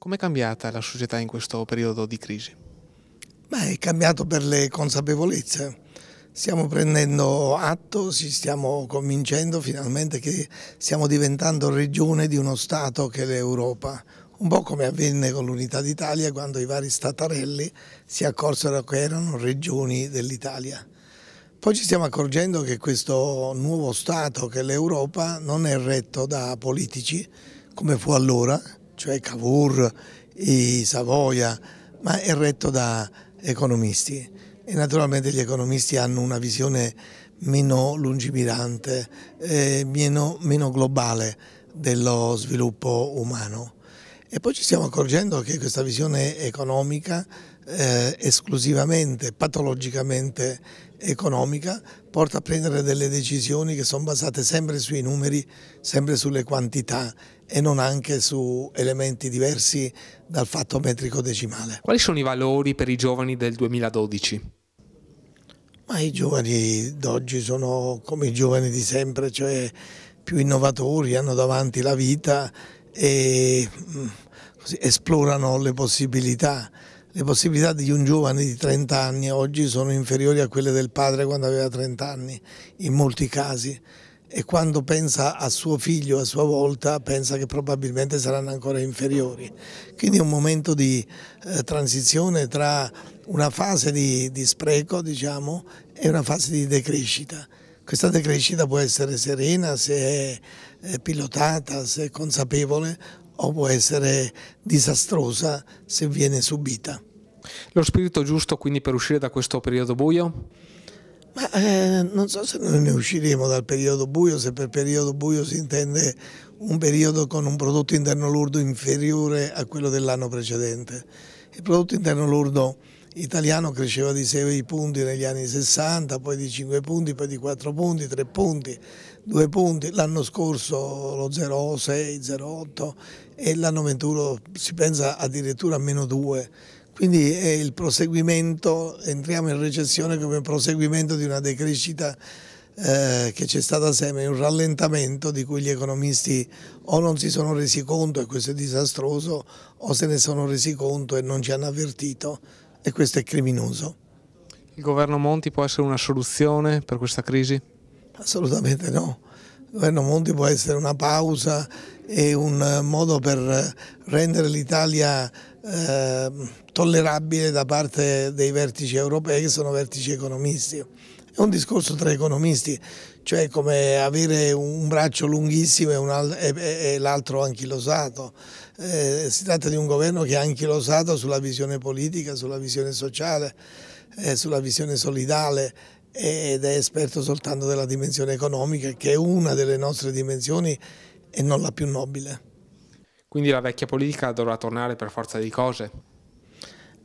Com'è cambiata la società in questo periodo di crisi? È cambiato per le consapevolezze. Stiamo prendendo atto, stiamo convincendo finalmente che stiamo diventando regione di uno Stato che è l'Europa. Un po' come avvenne con l'Unità d'Italia quando i vari statarelli si accorsero che erano regioni dell'Italia. Poi ci stiamo accorgendo che questo nuovo Stato che è l'Europa non è retto da politici come fu allora, cioè Cavour, i Savoia, ma è retto da economisti e naturalmente gli economisti hanno una visione meno lungimirante, meno globale dello sviluppo umano. E poi ci stiamo accorgendo che questa visione economica, esclusivamente, patologicamente economica, porta a prendere delle decisioni che sono basate sempre sui numeri, sempre sulle quantità e non anche su elementi diversi dal fatto metrico decimale. Quali sono i valori per i giovani del 2012? Ma i giovani d'oggi sono come i giovani di sempre, cioè più innovatori, hanno davanti la vita e così esplorano le possibilità. Le possibilità di un giovane di 30 anni oggi sono inferiori a quelle del padre quando aveva 30 anni, in molti casi. E quando pensa a suo figlio a sua volta pensa che probabilmente saranno ancora inferiori. Quindi è un momento di transizione tra una fase di spreco, diciamo, e una fase di decrescita. Questa decrescita può essere serena se è pilotata, se è consapevole, o può essere disastrosa se viene subita. Lo spirito giusto quindi per uscire da questo periodo buio? Non so se noi ne usciremo dal periodo buio, se per periodo buio si intende un periodo con un prodotto interno lordo inferiore a quello dell'anno precedente. Il prodotto interno lordo italiano cresceva di 6 punti negli anni 60, poi di 5 punti, poi di 4 punti, 3 punti, 2 punti, l'anno scorso lo 0,6, 0,8 e l'anno 21 si pensa addirittura a -2. Quindi è il proseguimento, entriamo in recessione come proseguimento di una decrescita che c'è stata sempre, un rallentamento di cui gli economisti o non si sono resi conto e questo è disastroso, o se ne sono resi conto e non ci hanno avvertito e questo è criminoso. Il governo Monti può essere una soluzione per questa crisi? Assolutamente no. Il governo Monti può essere una pausa e un modo per rendere l'Italia tollerabile da parte dei vertici europei che sono vertici economisti. È un discorso tra economisti, cioè come avere un braccio lunghissimo e l'altro anchilosato. Si tratta di un governo che è anchilosato sulla visione politica, sulla visione sociale, sulla visione solidale ed è esperto soltanto della dimensione economica, che è una delle nostre dimensioni e non la più nobile. Quindi la vecchia politica dovrà tornare per forza di cose?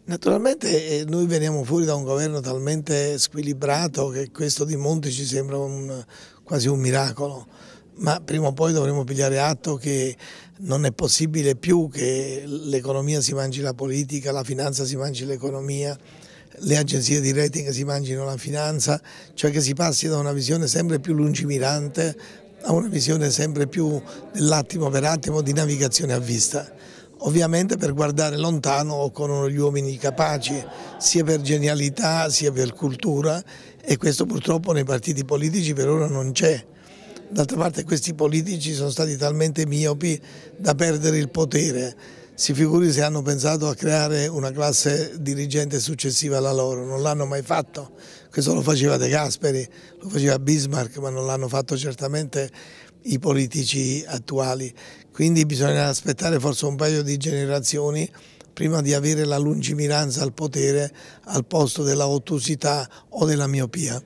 Naturalmente noi veniamo fuori da un governo talmente squilibrato che questo di Monti ci sembra quasi un miracolo, ma prima o poi dovremo pigliare atto che non è possibile più che l'economia si mangi la politica, la finanza si mangi l'economia, le agenzie di rating si mangino la finanza, cioè che si passi da una visione sempre più lungimirante a una visione sempre più dell'attimo per attimo di navigazione a vista. Ovviamente per guardare lontano occorrono gli uomini capaci, sia per genialità sia per cultura, e questo purtroppo nei partiti politici per ora non c'è. D'altra parte questi politici sono stati talmente miopi da perdere il potere. Si figuri se hanno pensato a creare una classe dirigente successiva alla loro, non l'hanno mai fatto. Questo lo faceva De Gasperi, lo faceva Bismarck, ma non l'hanno fatto certamente i politici attuali. Quindi bisogna aspettare forse un paio di generazioni prima di avere la lungimiranza al potere al posto della ottusità o della miopia.